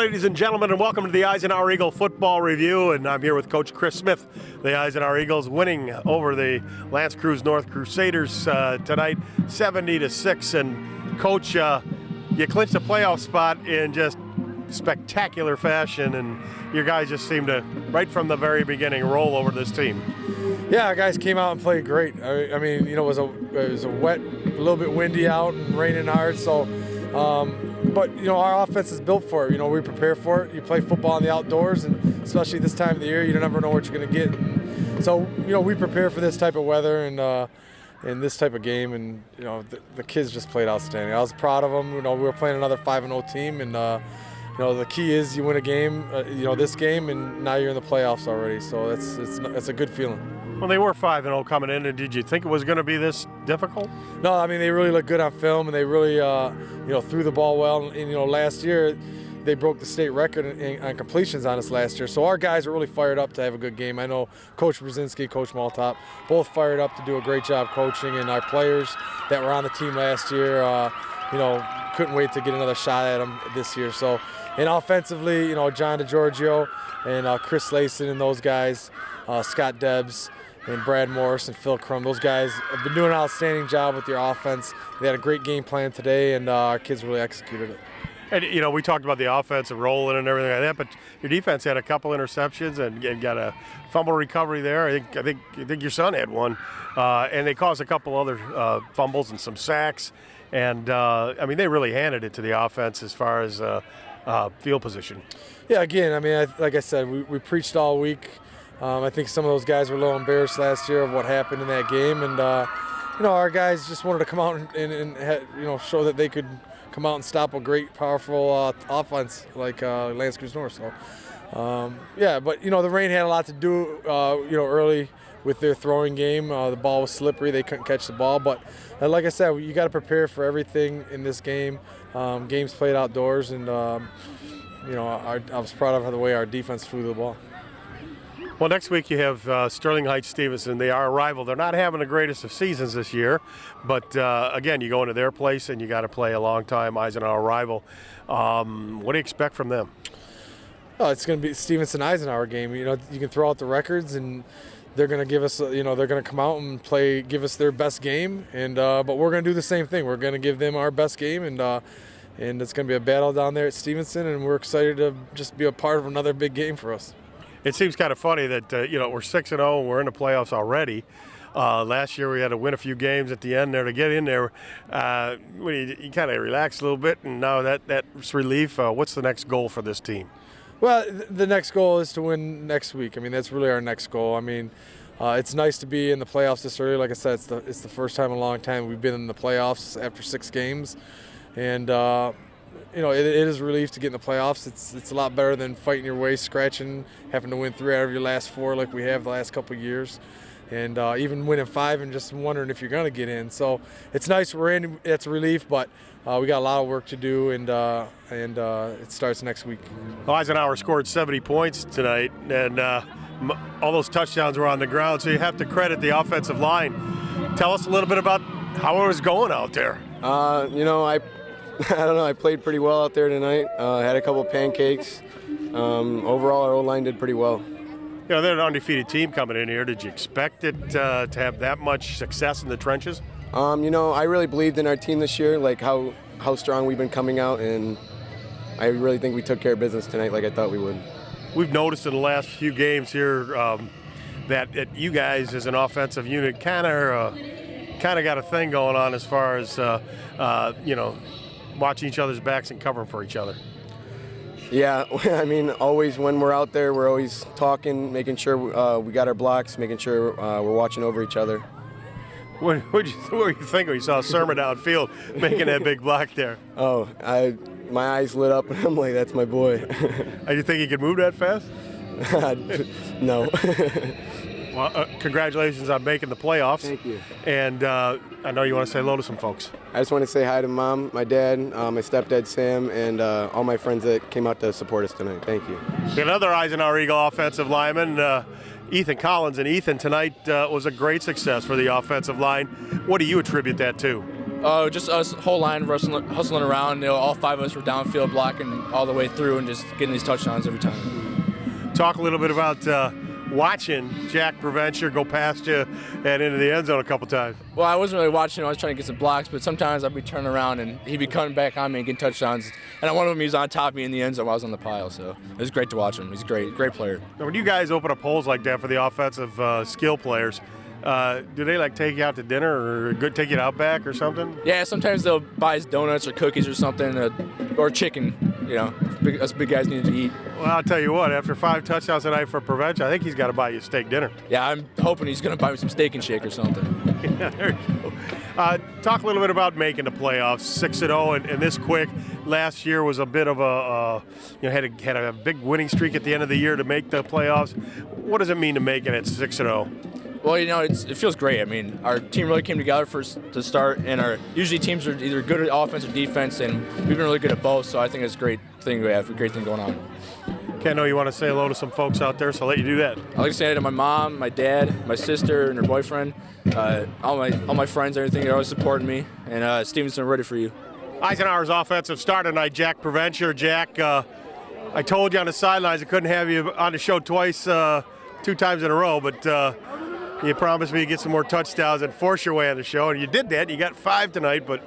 ladies and gentlemen, and welcome to the Eisenhower Eagle Football Review. And I'm here with Coach Chris Smith. The Eisenhower Eagles winning over the Creuse North Crusaders tonight, 70-6. And Coach, you clinched a playoff spot in just spectacular fashion, and your guys just seemed to, right from the very beginning, roll over this team. Yeah, our guys came out and played great. I mean, you know, it was a wet, a little bit windy out and raining hard. So, but you know, our offense is built for it. You know, we prepare for it. You play football in the outdoors, and especially this time of the year, you never know what you're going to get. And so, you know, we prepare for this type of weather and this type of game. And you know, the kids just played outstanding. I was proud of them. You know, we were playing another 5-0 team, and you know, the key is you win a game. You know, this game, and now you're in the playoffs already. So it's a good feeling. Well, they were 5-0 coming in, and did you think it was going to be this difficult? No, I mean, they really look good on film, and they really, you know, threw the ball well. And you know, last year they broke the state record on completions on us last year. So our guys are really fired up to have a good game. I know Coach Brzezinski, Coach Maltop, both fired up to do a great job coaching, and our players that were on the team last year, you know, couldn't wait to get another shot at them this year. So, and offensively, you know, John DeGiorgio and Chris Layson and those guys, Scott Debs, and Brad Morris and Phil Crum. Those guys have been doing an outstanding job with their offense. They had a great game plan today, and our kids really executed it. And, you know, we talked about the offense and rolling and everything like that, but your defense had a couple interceptions and got a fumble recovery there. I think your son had one. And they caused a couple other fumbles and some sacks. And, I mean, they really handed it to the offense as far as field position. Yeah, again, I mean, like I said, we preached all week. I think some of those guys were a little embarrassed last year of what happened in that game, and you know, our guys just wanted to come out and you know, show that they could come out and stop a great, powerful offense like Creuse North. So, yeah, but you know, the rain had a lot to do, you know, early with their throwing game. The ball was slippery; they couldn't catch the ball. But like I said, you got to prepare for everything in this game. Games played outdoors, and you know, I was proud of the way our defense flew the ball. Well, next week you have Sterling Heights-Stevenson. They are a rival. They're not having the greatest of seasons this year, but again, you go into their place and you got to play a long-time Eisenhower rival. What do you expect from them? Oh, it's going to be Stevenson-Eisenhower game. You know, you can throw out the records, and they're going to give us, you know, they're going to come out and give us their best game, and but we're going to do the same thing. We're going to give them our best game, and it's going to be a battle down there at Stevenson, and we're excited to just be a part of another big game for us. It seems kind of funny that, you know, we're 6-0 and we're in the playoffs already. Last year we had to win a few games at the end there to get in there. When you kind of relax a little bit, and now that's relief. What's the next goal for this team? Well, the next goal is to win next week. I mean, that's really our next goal. I mean, it's nice to be in the playoffs this early. Like I said, it's the first time in a long time we've been in the playoffs after 6 games. And, you know, it is a relief to get in the playoffs. It's a lot better than fighting your way, scratching, having to win 3 out of your last 4 like we have the last couple of years, and even winning 5 and just wondering if you're going to get in. So it's nice we're in. It's a relief, but we got a lot of work to do, and it starts next week. Well, Eisenhower scored 70 points tonight, and all those touchdowns were on the ground, so you have to credit the offensive line. Tell us a little bit about how it was going out there. You know, I don't know. I played pretty well out there tonight. Had a couple pancakes. Overall, our O-line did pretty well. You know, they're an undefeated team coming in here. Did you expect it to have that much success in the trenches? You know, I really believed in our team this year, like how strong we've been coming out, and I really think we took care of business tonight like I thought we would. We've noticed in the last few games here that you guys as an offensive unit kind of got a thing going on as far as, you know, watching each other's backs and covering for each other. Yeah, I mean, always when we're out there, we're always talking, making sure we got our blocks, making sure we're watching over each other. What were you think when you saw Sermon downfield making that big block there? Oh, my eyes lit up, and I'm like, that's my boy. Do you think he could move that fast? No. Well, congratulations on making the playoffs. Thank you. And I know you want to say hello to some folks. I just want to say hi to Mom, my dad, my stepdad Sam, and all my friends that came out to support us tonight. Thank you. Another Eisenhower Eagle offensive lineman, Ethan Collins. And Ethan, tonight was a great success for the offensive line. What do you attribute that to? Oh, just us, whole line hustling around. All 5 of us were downfield blocking all the way through and just getting these touchdowns every time. Talk a little bit about watching Jack Preventure go past you and into the end zone a couple times. Well, I wasn't really watching. I was trying to get some blocks, but sometimes I'd be turning around and he'd be coming back on me and getting touchdowns. And one of them, he was on top of me in the end zone while I was on the pile. So it was great to watch him. He's a great player. Now, when you guys open up holes like that for the offensive skill players, do they take you out to dinner or take you to Outback or something? Yeah, sometimes they'll buy us donuts or cookies or something, or chicken. Us big guys need to eat. Well, I'll tell you what, after 5 touchdowns tonight for Prevention, I think he's got to buy you a steak dinner. Yeah, I'm hoping he's going to buy me some steak and shake or something. Yeah, there you go. Talk a little bit about making the playoffs, 6-0, and this quick. Last year was a bit of had a big winning streak at the end of the year to make the playoffs. What does it mean to make it at 6-0? Well, it feels great. I mean, our team really came together to start, and usually teams are either good at offense or defense, and we've been really good at both. So I think it's a great thing we have, a great thing going on. Okay, I know you want to say hello to some folks out there, so I'll let you do that. I'd like to say hi to my mom, my dad, my sister, and her boyfriend, all my friends, everything. They're always supporting me. And Stevenson, we're ready for you. Eisenhower's offensive start tonight, Jack Preventure. Jack, I told you on the sidelines I couldn't have you on the show twice, 2 times in a row, but you promised me to get some more touchdowns and force your way on the show, and you did that. You got 5 tonight, but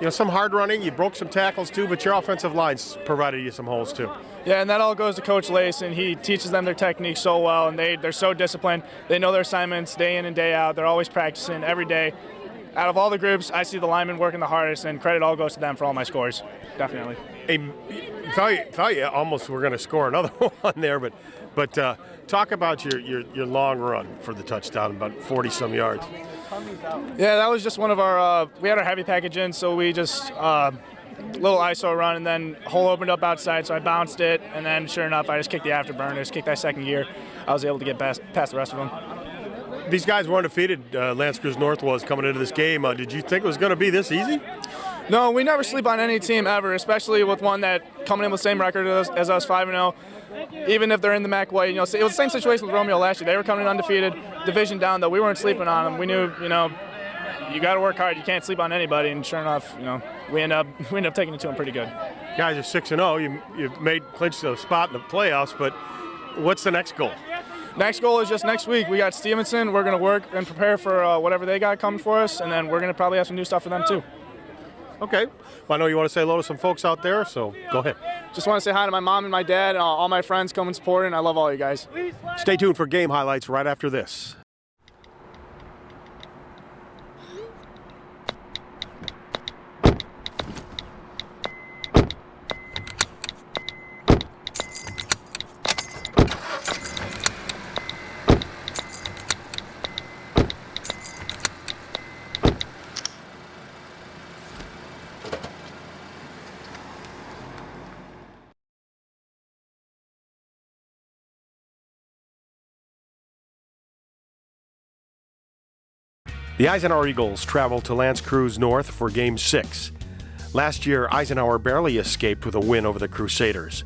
some hard running. You broke some tackles too, but your offensive lines provided you some holes too. Yeah, and that all goes to Coach Lace, and he teaches them their technique so well, and they're so disciplined. They know their assignments day in and day out. They're always practicing every day. Out of all the groups, I see the linemen working the hardest, and credit all goes to them for all my scores. Definitely. Hey, thought you almost were going to score another one there, but talk about your long run for the touchdown, about 40-some yards. Yeah, that was just one of our we had our heavy package in, so we just little ISO run, and then hole opened up outside, so I bounced it, and then sure enough, I just kicked the afterburners, kicked that second gear. I was able to get past the rest of them. These guys were undefeated, Lance Creuse North was, coming into this game. Did you think it was going to be this easy? No, we never sleep on any team ever, especially with one that coming in with the same record as us, 5-0. Even if they're in the MAC way, it was the same situation with Romeo last year. They were coming in undefeated, division down, though. We weren't sleeping on them. We knew, you got to work hard. You can't sleep on anybody. And sure enough, we end up taking it to them pretty good. Guys are 6-0. You clinched a spot in the playoffs, but what's the next goal? Next goal is just next week. We got Stevenson. We're going to work and prepare for whatever they got coming for us, and then we're going to probably have some new stuff for them too. Okay. Well, I know you want to say hello to some folks out there, so go ahead. Just want to say hi to my mom and my dad and all my friends coming supporting. I love all you guys. Stay tuned for game highlights right after this. The Eisenhower Eagles travel to Lance Creuse North for Game 6. Last year, Eisenhower barely escaped with a win over the Crusaders.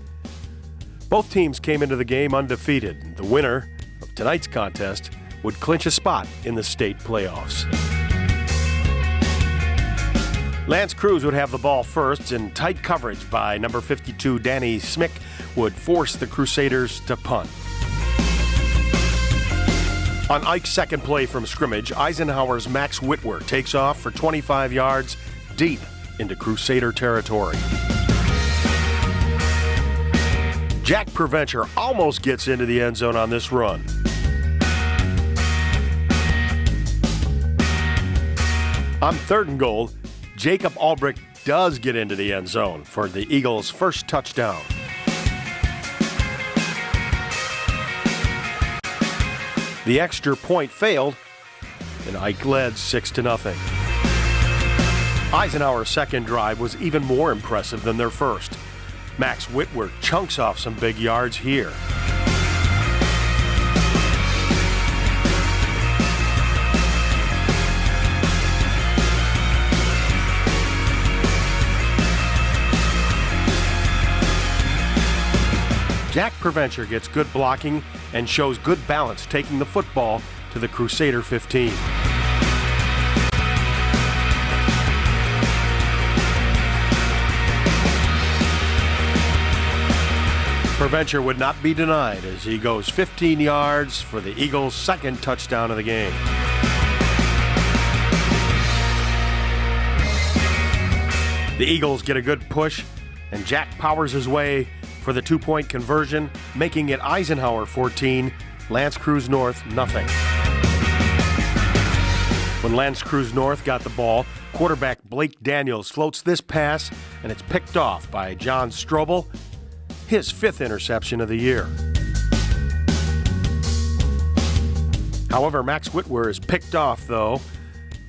Both teams came into the game undefeated. The winner of tonight's contest would clinch a spot in the state playoffs. Lance Creuse would have the ball first, and tight coverage by number 52 Danny Smick would force the Crusaders to punt. On Ike's second play from scrimmage, Eisenhower's Max Whitwer takes off for 25 yards deep into Crusader territory. Jack Preventure almost gets into the end zone on this run. On 3rd and goal, Jacob Albrecht does get into the end zone for the Eagles' first touchdown. The extra point failed, and Ike led 6-0. Eisenhower's second drive was even more impressive than their first. Max Whitwer chunks off some big yards here. Jack Preventure gets good blocking and shows good balance taking the football to the Crusader 15. Preventure would not be denied as he goes 15 yards for the Eagles' second touchdown of the game. The Eagles get a good push, and Jack powers his way for the two-point conversion, making it Eisenhower 14, L'Anse Creuse North nothing. When L'Anse Creuse North got the ball, quarterback Blake Daniels floats this pass, and it's picked off by John Strobel, his fifth interception of the year. However, Max Whitwer is picked off, though,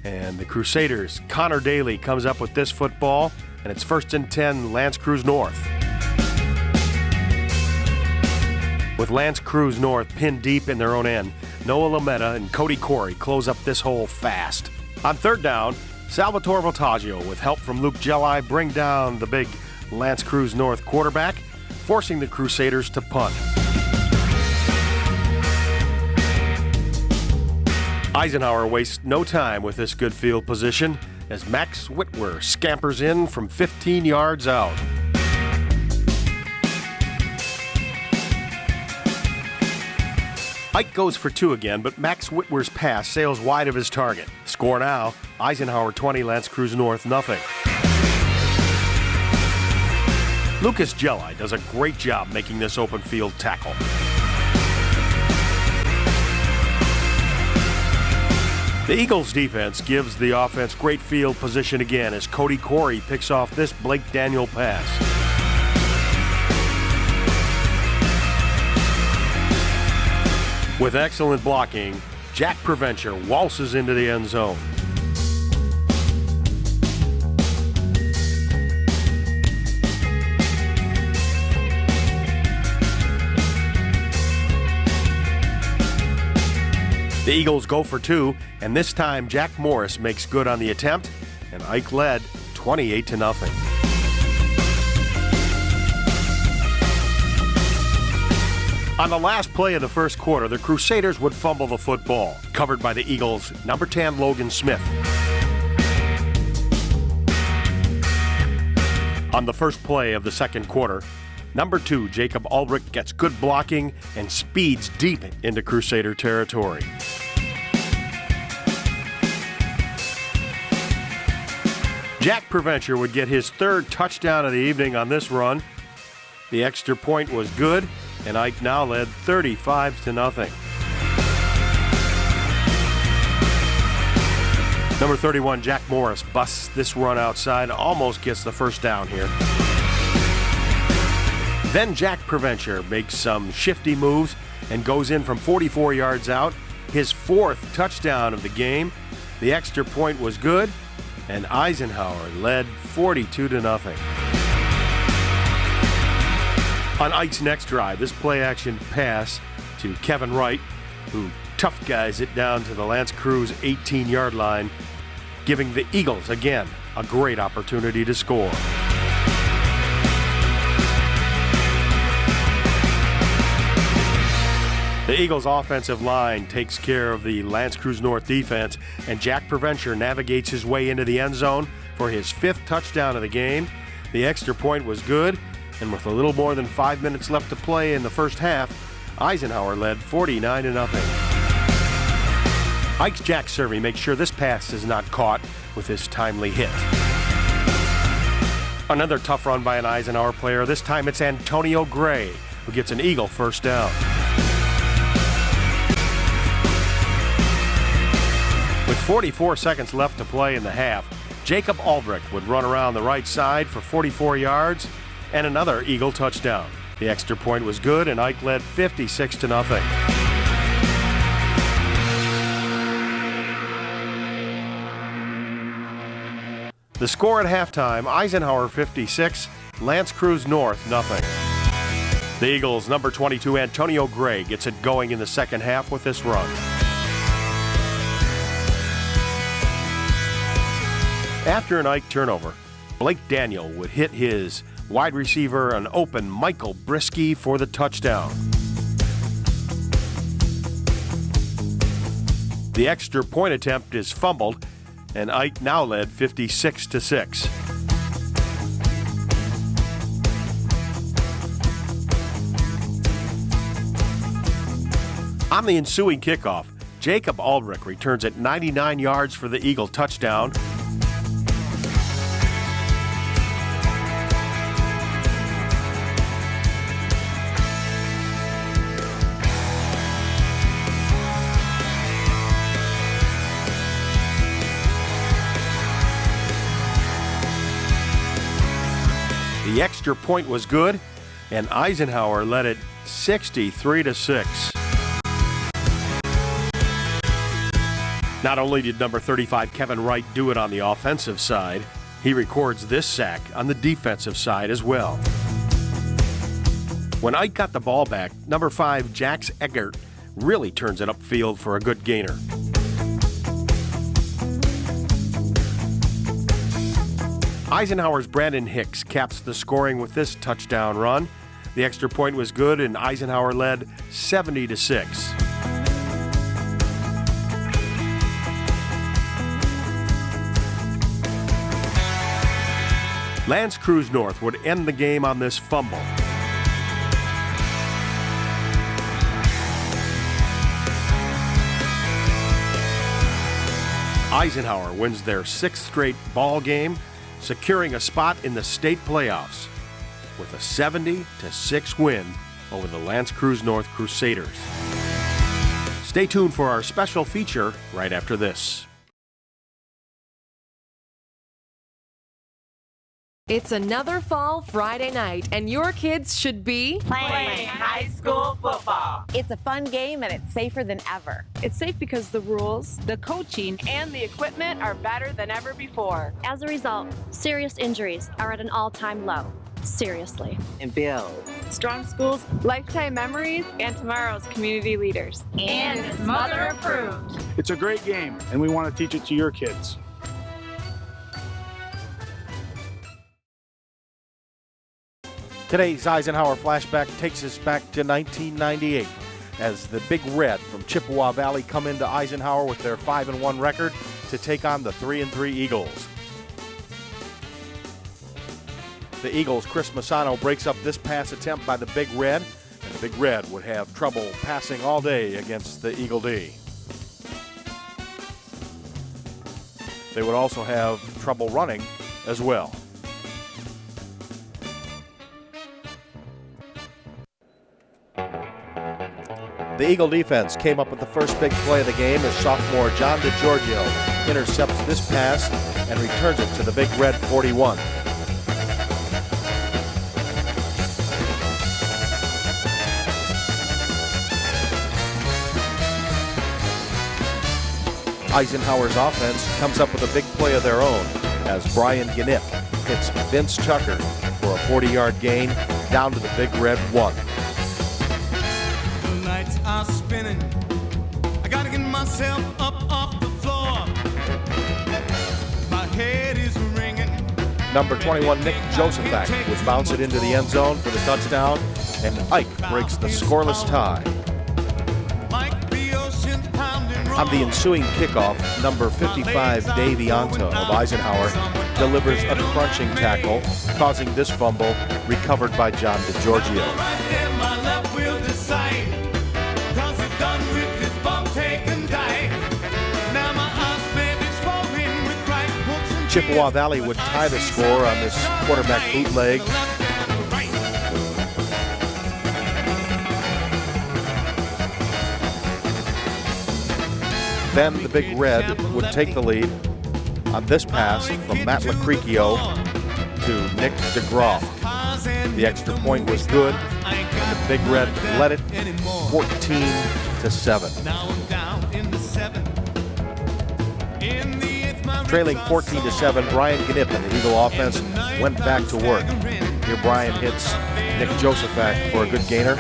and the Crusaders' Connor Daly comes up with this football, and it's 1st and 10, L'Anse Creuse North. With L'Anse Creuse North pinned deep in their own end, Noah Lametta and Cody Corey close up this hole fast. On third down, Salvatore Voltaggio, with help from Luke Gelli, bring down the big L'Anse Creuse North quarterback, forcing the Crusaders to punt. Eisenhower wastes no time with this good field position as Max Whitwer scampers in from 15 yards out. Ike goes for two again, but Max Whitwer's pass sails wide of his target. Score now, Eisenhower 20, L'Anse Creuse North nothing. Lucas Gelli does a great job making this open field tackle. The Eagles' defense gives the offense great field position again as Cody Corey picks off this Blake Daniel pass. With excellent blocking, Jack Preventure waltzes into the end zone. The Eagles go for two, and this time Jack Morris makes good on the attempt, and Ike led 28-0. On the last play of the first quarter, the Crusaders would fumble the football, covered by the Eagles' number 10 Logan Smith. On the first play of the second quarter, number 2 Jacob Ulbrich gets good blocking and speeds deep into Crusader territory. Jack Preventure would get his third touchdown of the evening on this run. The extra point was good, and Ike now led 35-0. Number 31, Jack Morris, busts this run outside, almost gets the first down here. Then Jack Preventure makes some shifty moves and goes in from 44 yards out. His fourth touchdown of the game. The extra point was good, and Eisenhower led 42-0. On Ike's next drive, this play-action pass to Kevin Wright, who tough guys it down to the L'Anse Creuse 18-yard line, giving the Eagles, again, a great opportunity to score. The Eagles' offensive line takes care of the L'Anse Creuse North defense, and Jack Preventure navigates his way into the end zone for his fifth touchdown of the game. The extra point was good, and with a little more than 5 minutes left to play in the first half, Eisenhower led 49-0. Ike's Jack Servey makes sure this pass is not caught with his timely hit. Another tough run by an Eisenhower player. This time it's Antonio Gray who gets an Eagle first down. With 44 seconds left to play in the half, Jacob Ulbrich would run around the right side for 44 yards and another Eagle touchdown. The extra point was good, and Ike led 56-0. The score at halftime, Eisenhower 56, L'Anse Creuse North nothing. The Eagles' number 22 Antonio Gray gets it going in the second half with this run. After an Ike turnover, Blake Daniel would hit his wide receiver, an open Michael Brisky, for the touchdown. The extra point attempt is fumbled, and Ike now led 56-6. On the ensuing kickoff, Jacob Aldrich returns at 99 yards for the Eagle touchdown. The extra point was good, and Eisenhower led it 63-6. Not only did number 35 Kevin Wright do it on the offensive side, he records this sack on the defensive side as well. When Ike got the ball back, number 5 Jax Eggert really turns it upfield for a good gainer. Eisenhower's Brandon Hicks caps the scoring with this touchdown run. The extra point was good, and Eisenhower led 70-6. Lance Creuse North would end the game on this fumble. Eisenhower wins their 6th straight ball game, securing a spot in the state playoffs with a 70-6 win over the Lance Creuse North Crusaders. Stay tuned for our special feature right after this. It's another fall Friday night, and your kids should be playing high school football. It's a fun game, and it's safer than ever. It's safe because the rules, the coaching, and the equipment are better than ever before. As a result, serious injuries are at an all-time low. Seriously. And builds strong schools, lifetime memories, and tomorrow's community leaders. And it's mother approved. It's a great game, and we want to teach it to your kids. Today's Eisenhower flashback takes us back to 1998 as the Big Red from Chippewa Valley come into Eisenhower with their 5-1 record to take on the 3-3 Eagles. The Eagles' Chris Masano breaks up this pass attempt by the Big Red, and the Big Red would have trouble passing all day against the Eagle D. They would also have trouble running as well. The Eagle defense came up with the first big play of the game as sophomore John DiGiorgio intercepts this pass and returns it to the Big Red 41. Eisenhower's offense comes up with a big play of their own as Brian Gnipp hits Vince Tucker for a 40-yard gain down to the Big Red 1. Lights are spinning. I gotta get myself up off the floor. My head is ringing. Number 21, Nick Josephak would bounce it into the end zone for the touchdown, and Ike breaks the scoreless tie. On the ensuing kickoff, number 55, Dave Ianto of Eisenhower delivers a crunching tackle, causing this fumble recovered by John DiGiorgio. Chippewa Valley would tie the score on this quarterback bootleg. Then the Big Red would take the lead on this pass from Matt Lacricchio to Nick DeGraw. The extra point was good, and the Big Red led it 14-7. Trailing 14-7, Brian Gnipp and the Eagle offense went back to work. Here Brian hits Nick Josephak for a good gainer.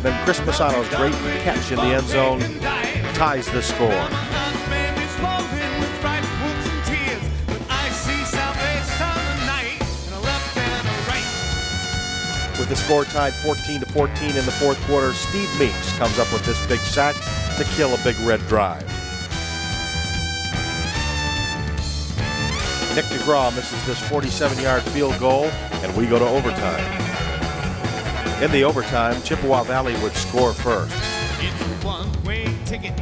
Then Chris Masano's great catch in the end zone ties the score. With the score tied 14-14 in the fourth quarter, Steve Meeks comes up with this big sack to kill a Big Red drive. Nick DeGraw misses this 47-yard field goal, and we go to overtime. In the overtime, Chippewa Valley would score first. It's a one-way ticket.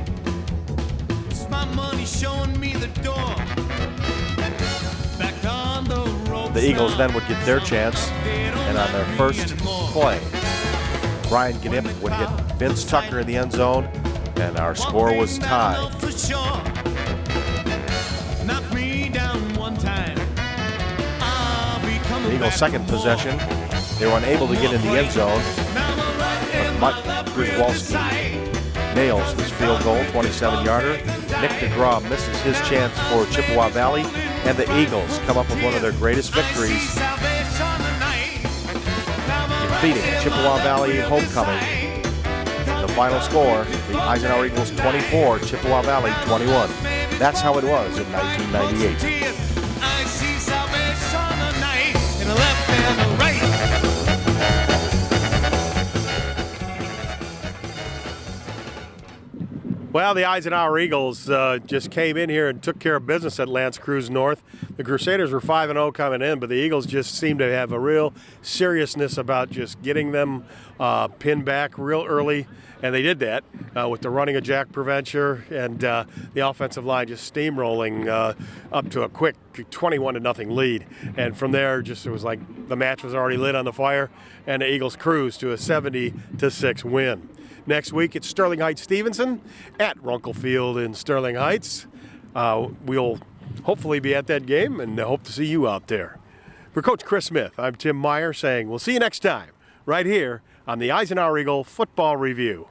It's my money showing me the door. Back on the road. The Eagles then would get their chance, and on their first play, Brian Gnipp would hit Vince Tucker in the end zone, and our score was tied. Knock me down one time. The Eagles' second possession, they were unable to get in the end zone, but Mike Grzywalski nails this field goal, 27-yarder. Nick DeGraw misses his chance for Chippewa Valley, and the Eagles come up with one of their greatest victories, defeating Chippewa Valley homecoming. The final score, the Eisenhower Eagles 24, Chippewa Valley 21. That's how it was in 1998. I see salvation tonight in the left and the right. Well, the Eisenhower Eagles just came in here and took care of business at L'Anse Creuse North. The Crusaders were 5-0 coming in, but the Eagles just seemed to have a real seriousness about just getting them pinned back real early, and they did that with the running of Jack Preventure and the offensive line just steamrolling up to a quick 21-0 lead. And from there, just it was like the match was already lit on the fire, and the Eagles cruised to a 70-6 win. Next week, it's Sterling Heights-Stevenson at Runkle Field in Sterling Heights. We'll hopefully be at that game and hope to see you out there. For Coach Chris Smith, I'm Tim Meyer saying we'll see you next time right here on the Eisenhower Eagle Football Review.